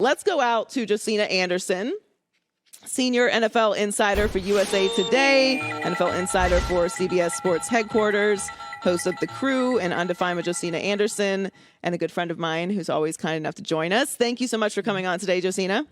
Let's go out to Josina Anderson, senior NFL insider for USA Today, NFL insider for CBS Sports headquarters, host of The Crew and Undefined with Josina Anderson, and a good friend of mine who's always kind enough to join us. Thank you so much for coming on today, Josina.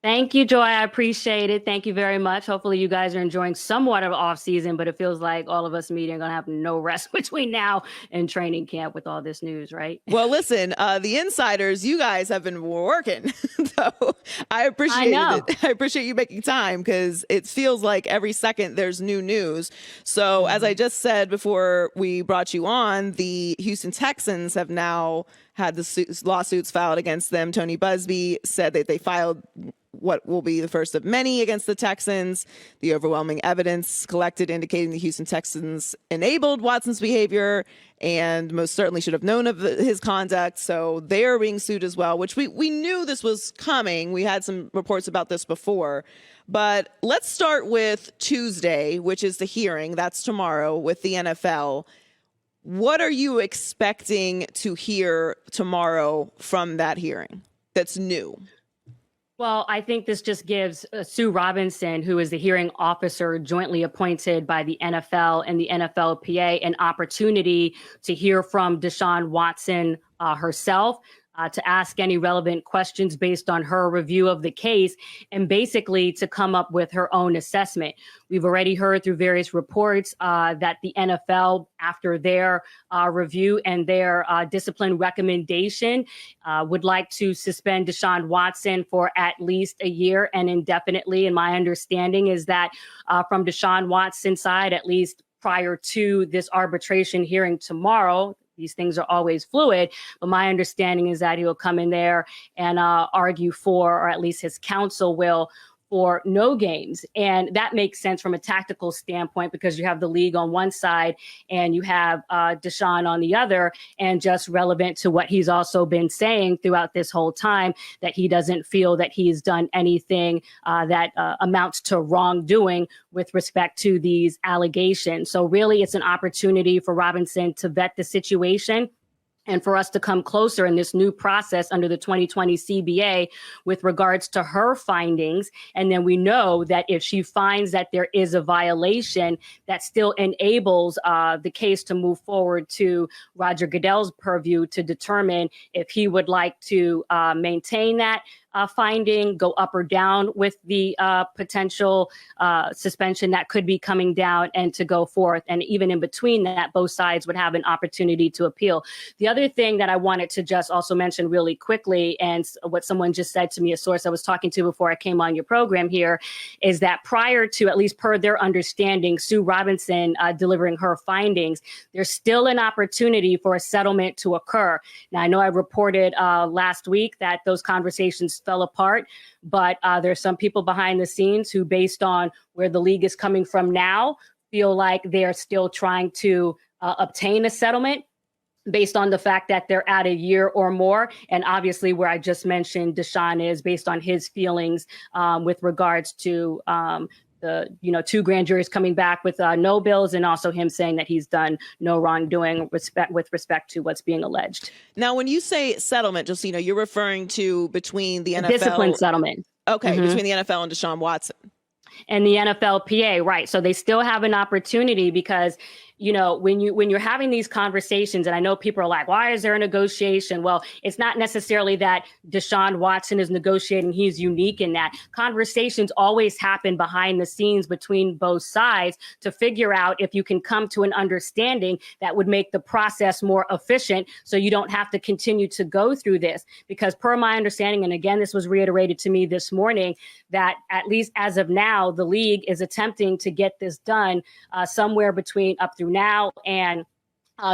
Thank you, Joy. I appreciate it. Thank you very much. Hopefully you guys are enjoying somewhat of off season, but it feels like all of us media are going to have no rest between now and training camp with all this news, right? Well, listen, the insiders, you guys have been working. So I appreciate it. I appreciate you making time because it feels like every second there's new news. So as I just said before we brought you on, the Houston Texans have now had the lawsuits filed against them. Tony Busby said that they filed what will be the first of many against the Texans. The overwhelming evidence collected indicating the Houston Texans enabled Watson's behavior and most certainly should have known of his conduct. So they're being sued as well, which we knew this was coming. We had some reports about this before. But let's start with Tuesday, which is the hearing. That's tomorrow with the NFL. What are you expecting to hear tomorrow from that hearing that's new? Well, I think this just gives Sue Robinson, who is the hearing officer jointly appointed by the NFL and the NFLPA, an opportunity to hear from Deshaun Watson herself, to ask any relevant questions based on her review of the case and basically to come up with her own assessment. We've already heard through various reports that the NFL, after their review and their discipline recommendation, would like to suspend Deshaun Watson for at least a year and indefinitely. And my understanding is that from Deshaun Watson's side, at least prior to this arbitration hearing tomorrow, these things are always fluid, but my understanding is that he'll come in there and argue for, or at least his counsel will, for no games. And that makes sense from a tactical standpoint because you have the league on one side and you have Deshaun on the other, and just relevant to what he's also been saying throughout this whole time, that he doesn't feel that he's done anything that amounts to wrongdoing with respect to these allegations. So really, it's an opportunity for Robinson to vet the situation and for us to come closer in this new process under the 2020 CBA with regards to her findings. And then we know that if she finds that there is a violation, that still enables the case to move forward to Roger Goodell's purview to determine if he would like to maintain that finding, go up or down with the potential suspension that could be coming down, and to go forth. And even in between that, both sides would have an opportunity to appeal. The other thing that I wanted to just also mention really quickly, and what someone just said to me, a source I was talking to before I came on your program here, is that prior to, at least per their understanding, Sue Robinson delivering her findings, there's still an opportunity for a settlement to occur. Now, I know I reported last week that those conversations fell apart, but there's some people behind the scenes who, based on where the league is coming from now, feel like they're still trying to obtain a settlement based on the fact that they're at a year or more. And obviously where I just mentioned Deshaun is based on his feelings with regards to the two grand juries coming back with no bills, and also him saying that he's done no wrongdoing with respect to what's being alleged. Now, when you say settlement, Josina, you're referring to between the NFL... Discipline settlement. Okay, between the NFL and Deshaun Watson. And the NFLPA, right. So they still have an opportunity because, you know, when you're having these conversations, and I know people are like, why is there a negotiation? Well, it's not necessarily that Deshaun Watson is negotiating. He's unique in that. Conversations always happen behind the scenes between both sides to figure out if you can come to an understanding that would make the process more efficient, so you don't have to continue to go through this. Because per my understanding, and again, this was reiterated to me this morning, that at least as of now, the league is attempting to get this done somewhere between up through now and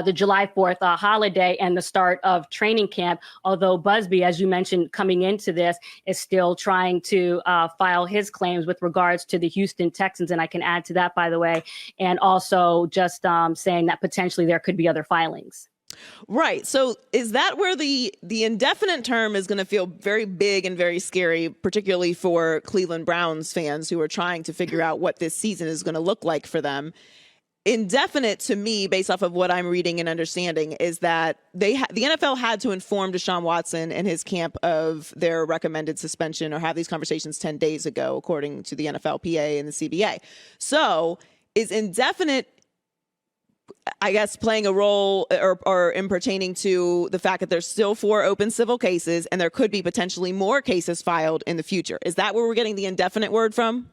the July 4th holiday and the start of training camp. Although Busby, as you mentioned, coming into this, is still trying to file his claims with regards to the Houston Texans. And I can add to that, by the way, and also just saying that potentially there could be other filings. Right. So is that where the indefinite term is going to feel very big and very scary, particularly for Cleveland Browns fans who are trying to figure out what this season is going to look like for them? indefinite to me, based off of what I'm reading and understanding, is that the NFL had to inform Deshaun Watson and his camp of their recommended suspension or have these conversations 10 days ago, according to the NFLPA and the CBA. So is indefinite, I guess, playing a role or in pertaining to the fact that there's still 4 open civil cases and there could be potentially more cases filed in the future? Is that where we're getting the indefinite word from?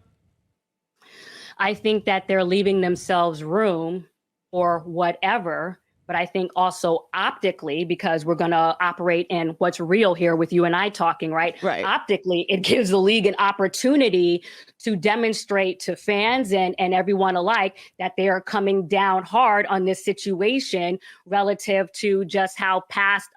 I think that they're leaving themselves room for whatever, but I think also optically, because we're going to operate in what's real here with you and I talking, right? Optically, it gives the league an opportunity to demonstrate to fans and everyone alike that they are coming down hard on this situation relative to just how past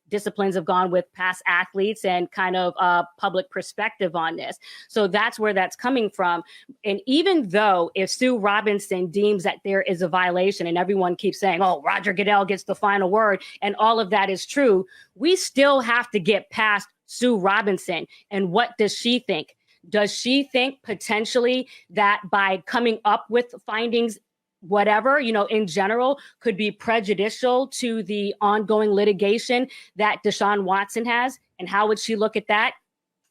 disciplines have gone with past athletes and kind of public perspective on this. So that's where that's coming from. And even though if Sue Robinson deems that there is a violation and everyone keeps saying, oh, Roger Goodell gets the final word, and all of that is true, we still have to get past Sue Robinson. And what does she think? Does she think potentially that by coming up with findings, whatever, in general, could be prejudicial to the ongoing litigation that Deshaun Watson has? And how would she look at that?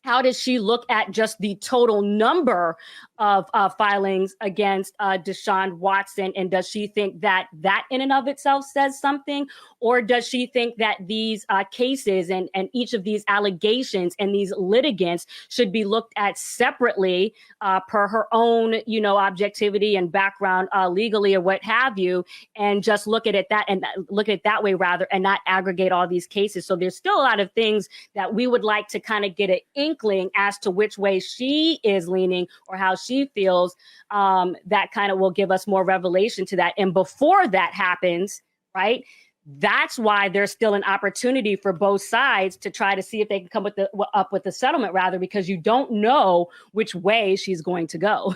How does she look at just the total number of filings against Deshaun Watson? And does she think that in and of itself says something? Or does she think that these cases and each of these allegations and these litigants should be looked at separately per her own, objectivity and background legally or what have you, and just look at it that way rather, and not aggregate all these cases? So there's still a lot of things that we would like to kind of get an inkling as to which way she is leaning or how she feels. That kind of will give us more revelation to that. And before that happens, right, that's why there's still an opportunity for both sides to try to see if they can come up with a settlement, rather, because you don't know which way she's going to go.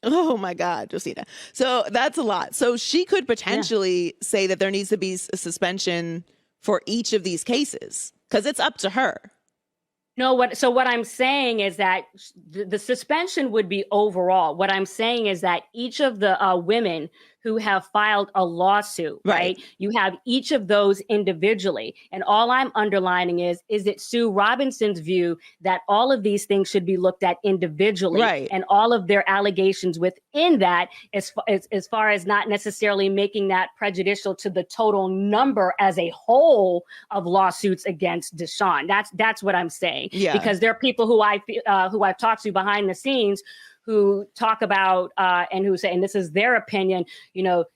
Oh, my God, Josina. So that's a lot. So she could potentially say that there needs to be a suspension for each of these cases because it's up to her. No, what I'm saying is that the suspension would be overall. What I'm saying is that each of the women who have filed a lawsuit, right? You have each of those individually. And all I'm underlining is it Sue Robinson's view that all of these things should be looked at individually, and all of their allegations within that, as far as not necessarily making that prejudicial to the total number as a whole of lawsuits against Deshaun. That's what I'm saying. Because there are people who I've talked to behind the scenes who talk about and who say, and this is their opinion,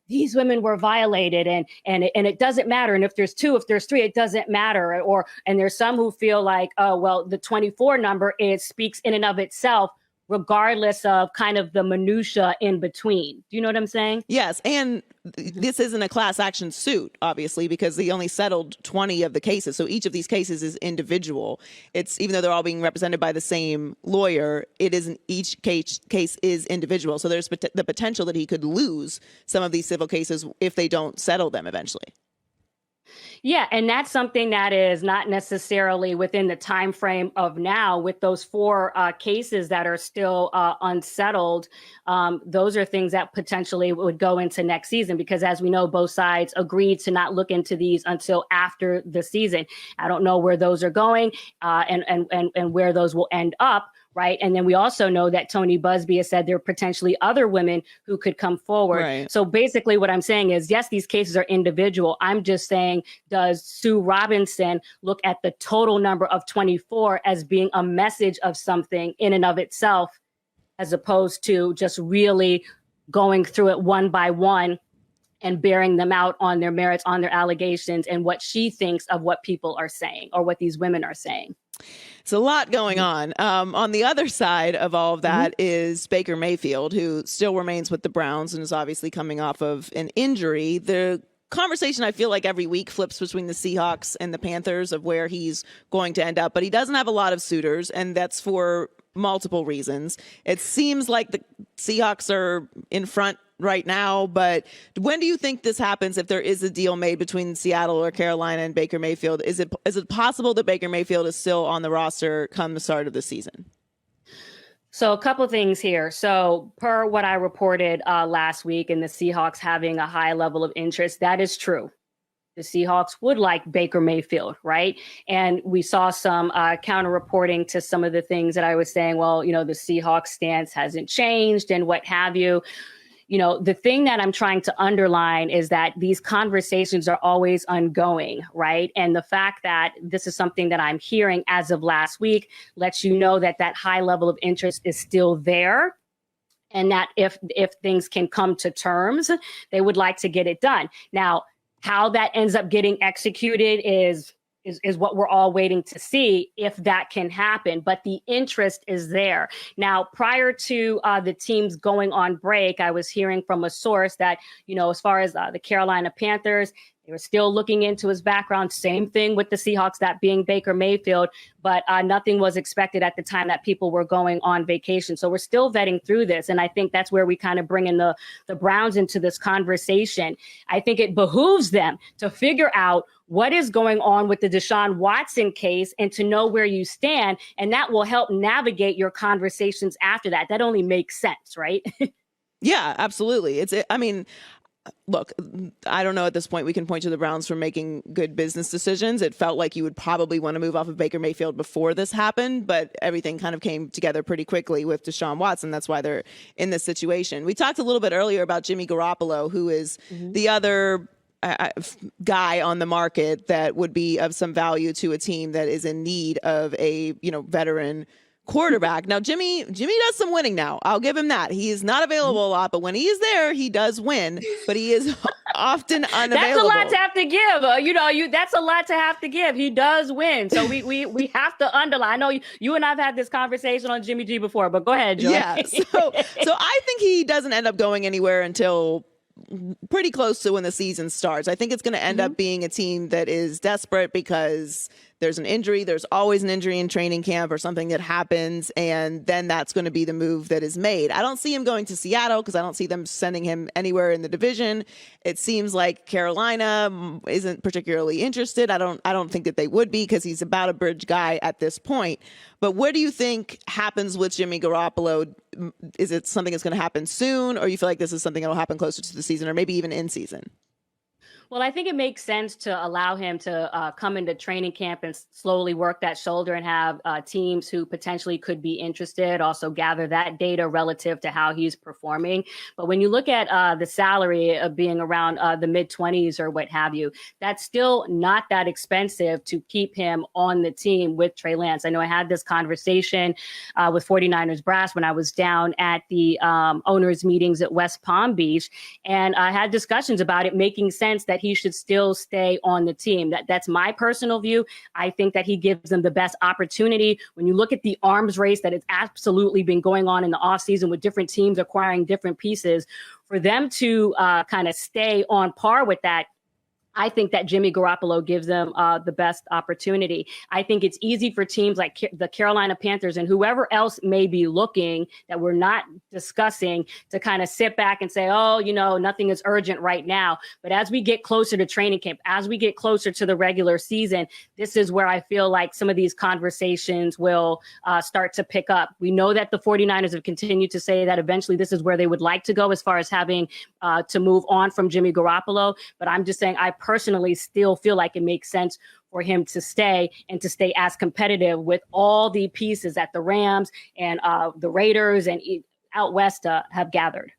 these women were violated and it doesn't matter. And if there's 2, if there's 3, it doesn't matter. And there's some who feel like, oh, well, the 24 number, it speaks in and of itself, regardless of kind of the minutia in between. Do you know what I'm saying? Yes. And this isn't a class action suit, obviously, because they only settled 20 of the cases. So each of these cases is individual. It's, even though they're all being represented by the same lawyer, it isn't, each case is individual. So there's the potential that he could lose some of these civil cases if they don't settle them eventually. Yeah, and that's something that is not necessarily within the time frame of now. With those 4 cases that are still unsettled, those are things that potentially would go into next season, because as we know, both sides agreed to not look into these until after the season. I don't know where those are going and where those will end up. Right. And then we also know that Tony Busby has said there are potentially other women who could come forward. Right. So basically what I'm saying is, yes, these cases are individual. I'm just saying, does Sue Robinson look at the total number of 24 as being a message of something in and of itself, as opposed to just really going through it one by one and bearing them out on their merits, on their allegations, and what she thinks of what people are saying or what these women are saying? It's a lot going on. On the other side of all of that is Baker Mayfield, who still remains with the Browns and is obviously coming off of an injury. The conversation, I feel like every week, flips between the Seahawks and the Panthers of where he's going to end up. But he doesn't have a lot of suitors, and that's for multiple reasons. It seems like the Seahawks are in front right now, but when do you think this happens? If there is a deal made between Seattle or Carolina and Baker Mayfield, is it possible that Baker Mayfield is still on the roster come the start of the season? So a couple of things here. So per what I reported last week and the Seahawks having a high level of interest, that is true. The Seahawks would like Baker Mayfield, right? And we saw some counter reporting to some of the things that I was saying, well, the Seahawks stance hasn't changed and what have you. The thing that I'm trying to underline is that these conversations are always ongoing, right? And the fact that this is something that I'm hearing as of last week lets you know that that high level of interest is still there. And that if things can come to terms, they would like to get it done. Now, how that ends up getting executed is what we're all waiting to see, if that can happen. But the interest is there. Now, prior to the teams going on break, I was hearing from a source that, as far as the Carolina Panthers, they were still looking into his background. Same thing with the Seahawks, that being Baker Mayfield, but nothing was expected at the time that people were going on vacation. So we're still vetting through this. And I think that's where we kind of bring in the Browns into this conversation. I think it behooves them to figure out what is going on with the Deshaun Watson case and to know where you stand. And that will help navigate your conversations after that. That only makes sense, right? Yeah, absolutely. Look, I don't know at this point we can point to the Browns for making good business decisions. It felt like you would probably want to move off of Baker Mayfield before this happened, but everything kind of came together pretty quickly with Deshaun Watson. That's why they're in this situation. We talked a little bit earlier about Jimmy Garoppolo, who is the other guy on the market that would be of some value to a team that is in need of a, veteran quarterback. Now, Jimmy does some winning now. I'll give him that. He is not available a lot, but when he is there, he does win, but he is often unavailable. That's a lot to have to give. That's a lot to have to give. He does win. So we have to underline. I know you and I've had this conversation on Jimmy G before, but go ahead, Joy. Yeah. So I think he doesn't end up going anywhere until pretty close to when the season starts. I think it's going to end up being a team that is desperate because there's an injury. There's always an injury in training camp or something that happens, and then that's going to be the move that is made. I don't see him going to Seattle because I don't see them sending him anywhere in the division. It seems like Carolina isn't particularly interested. I don't think that they would be because he's about a bridge guy at this point. But what do you think happens with Jimmy Garoppolo? Is it something that's going to happen soon, or you feel like this is something that will happen closer to the season or maybe even in season? Well, I think it makes sense to allow him to come into training camp and slowly work that shoulder and have teams who potentially could be interested also gather that data relative to how he's performing. But when you look at the salary of being around the mid-20s or what have you, that's still not that expensive to keep him on the team with Trey Lance. I know I had this conversation with 49ers brass when I was down at the owners meetings at West Palm Beach, and I had discussions about it making sense that he should still stay on the team. That's my personal view. I think that he gives them the best opportunity. When you look at the arms race that has absolutely been going on in the offseason with different teams acquiring different pieces, for them to kind of stay on par with that, I think that Jimmy Garoppolo gives them the best opportunity. I think it's easy for teams like the Carolina Panthers and whoever else may be looking that we're not discussing to kind of sit back and say, oh, nothing is urgent right now. But as we get closer to training camp, as we get closer to the regular season, this is where I feel like some of these conversations will start to pick up. We know that the 49ers have continued to say that eventually this is where they would like to go as far as having to move on from Jimmy Garoppolo. But I'm just saying I personally still feel like it makes sense for him to stay and to stay as competitive with all the pieces that the Rams and the Raiders and out west have gathered.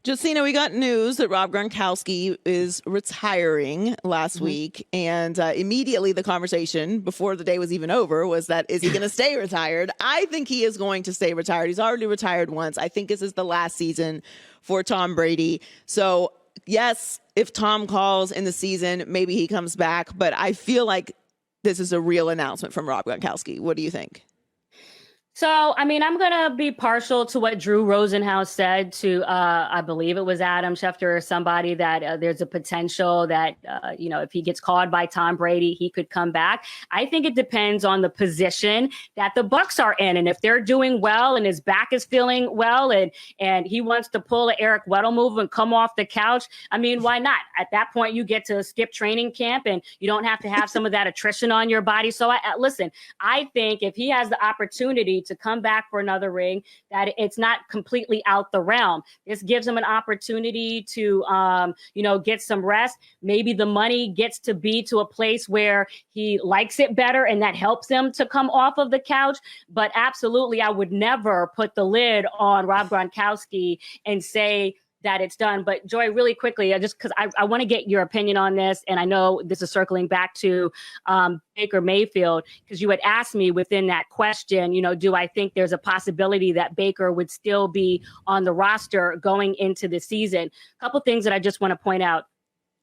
Josina, we got news that Rob Gronkowski is retiring last week, and immediately the conversation before the day was even over was that, is he going to stay retired? I think he is going to stay retired. He's already retired once. I think this is the last season for Tom Brady. So yes, if Tom calls in the season, maybe he comes back, but I feel like this is a real announcement from Rob Gronkowski. What do you think? So, I'm going to be partial to what Drew Rosenhaus said to, I believe it was Adam Schefter or somebody, that there's a potential that, if he gets called by Tom Brady, he could come back. I think it depends on the position that the Bucs are in. And if they're doing well and his back is feeling well and he wants to pull an Eric Weddle move and come off the couch, why not? At that point, you get to skip training camp and you don't have to have some of that attrition on your body. So listen, I think if he has the opportunity to come back for another ring, that it's not completely out the realm. This gives him an opportunity to, get some rest. Maybe the money gets to be to a place where he likes it better and that helps him to come off of the couch. But absolutely, I would never put the lid on Rob Gronkowski and say that it's done. But Joy, really quickly, just because I want to get your opinion on this, and I know this is circling back to Baker Mayfield, because you had asked me within that question, do I think there's a possibility that Baker would still be on the roster going into the season? A couple things that I just want to point out.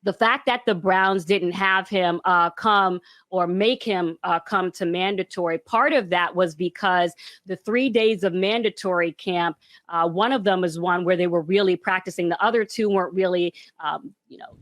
The fact that the Browns didn't have him come or make him come to mandatory, part of that was because the 3 days of mandatory camp, one of them is one where they were really practicing. The other two weren't really,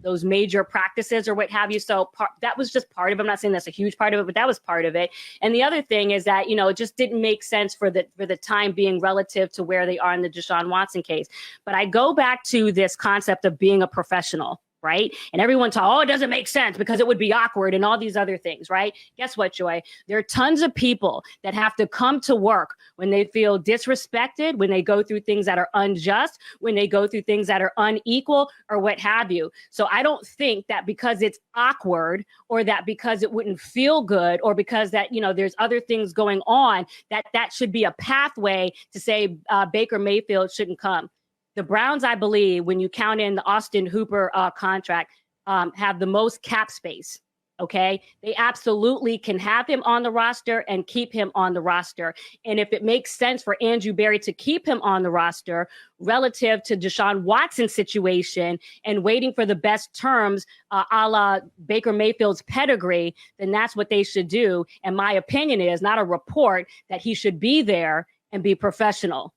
those major practices or what have you. So that was just part of it. I'm not saying that's a huge part of it, but that was part of it. And the other thing is that, it just didn't make sense for the time being relative to where they are in the Deshaun Watson case. But I go back to this concept of being a professional. Right. And everyone it doesn't make sense because it would be awkward and all these other things. Right. Guess what, Joy? There are tons of people that have to come to work when they feel disrespected, when they go through things that are unjust, when they go through things that are unequal or what have you. So I don't think that because it's awkward or that because it wouldn't feel good or because that, there's other things going on, that should be a pathway to say Baker Mayfield shouldn't come. The Browns, I believe, when you count in the Austin Hooper contract, have the most cap space. OK, they absolutely can have him on the roster and keep him on the roster. And if it makes sense for Andrew Berry to keep him on the roster relative to Deshaun Watson's situation and waiting for the best terms a la Baker Mayfield's pedigree, then that's what they should do. And my opinion is not a report that he should be there and be professional.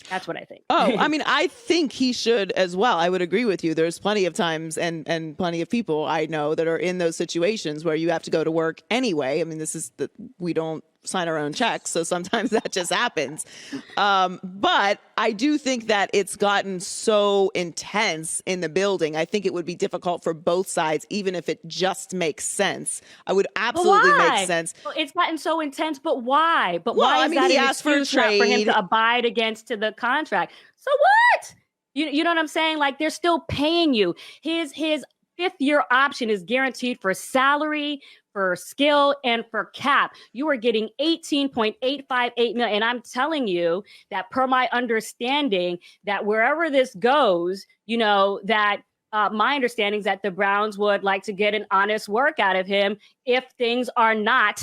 That's what I think. I think he should as well. I would agree with you. There's plenty of times and plenty of people I know that are in those situations where you have to go to work anyway. I mean, we don't sign our own checks, so sometimes that just happens. But I do think that it's gotten so intense in the building. I think it would be difficult for both sides, even if it just makes sense. I would absolutely make sense. Well, it's gotten so intense, but why? Why is that he an asked for a excuse not trade for him to abide against to the contract? So what? You know what I'm saying? Like, they're still paying you. His fifth-year option is guaranteed for salary, for skill, and for cap. You are getting $18.858 million. And I'm telling you that per my understanding, that wherever this goes, that my understanding is that the Browns would like to get an honest work out of him if things are not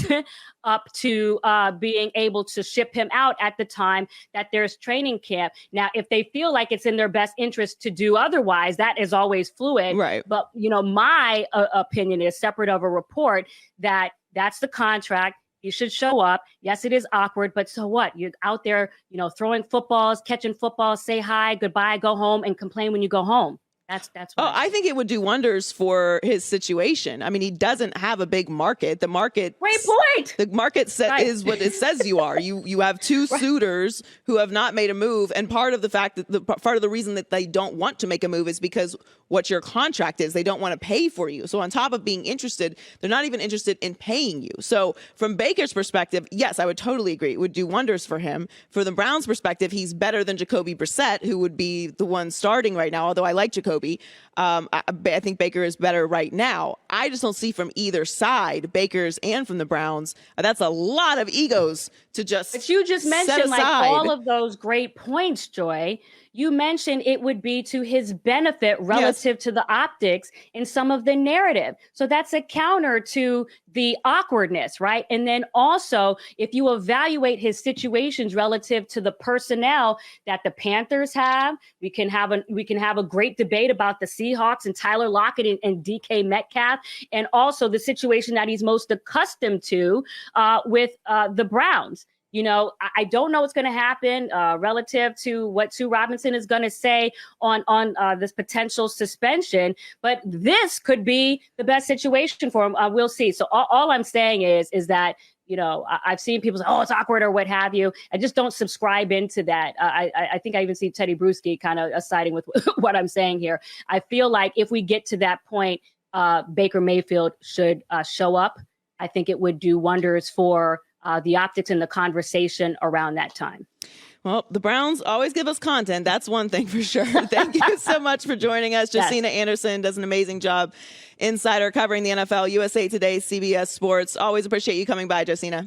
up to being able to ship him out at the time that there's training camp. Now, if they feel like it's in their best interest to do otherwise, that is always fluid. Right. But, my opinion is separate of a report that's the contract. You should show up. Yes, it is awkward, but so what? You're out there, throwing footballs, catching footballs, say hi, goodbye, go home, and complain when you go home. That's what I think it would do wonders for his situation. I mean, he doesn't have a big market. The market, great point. The market is what it says you are. You have two suitors who have not made a move, and part of the fact that part of the reason that they don't want to make a move is because what your contract is. They don't want to pay for you. So on top of being interested, they're not even interested in paying you. So from Baker's perspective, yes, I would totally agree. It would do wonders for him. For the Browns' perspective, he's better than Jacoby Brissett, who would be the one starting right now. Although I like Jacoby. I think Baker is better right now. I just don't see from either side, Baker's and from the Browns. That's a lot of egos to just. But you just mentioned like all of those great points, Joy. You mentioned it would be to his benefit relative to the optics in some of the narrative. So that's a counter to the awkwardness, right? And then also, if you evaluate his situations relative to the personnel that the Panthers have, we can have a great debate about the Seahawks and Tyler Lockett and DK Metcalf, and also the situation that he's most accustomed to with the Browns. I don't know what's going to happen relative to what Sue Robinson is going to say on this potential suspension, but this could be the best situation for him. We'll see. So all I'm saying is that, I've seen people say, it's awkward or what have you. I just don't subscribe into that. I think I even see Teddy Bruschi kind of siding with what I'm saying here. I feel like if we get to that point, Baker Mayfield should show up. I think it would do wonders for the optics and the conversation around that time. Well, the Browns always give us content. That's one thing for sure. Thank you so much for joining us. Josina Anderson does an amazing job. Insider covering the NFL, USA Today, CBS Sports. Always appreciate you coming by, Josina.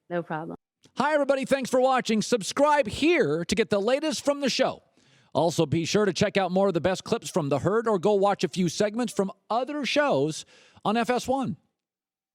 No problem. Hi, everybody. Thanks for watching. Subscribe here to get the latest from the show. Also, be sure to check out more of the best clips from The Herd or go watch a few segments from other shows on FS1.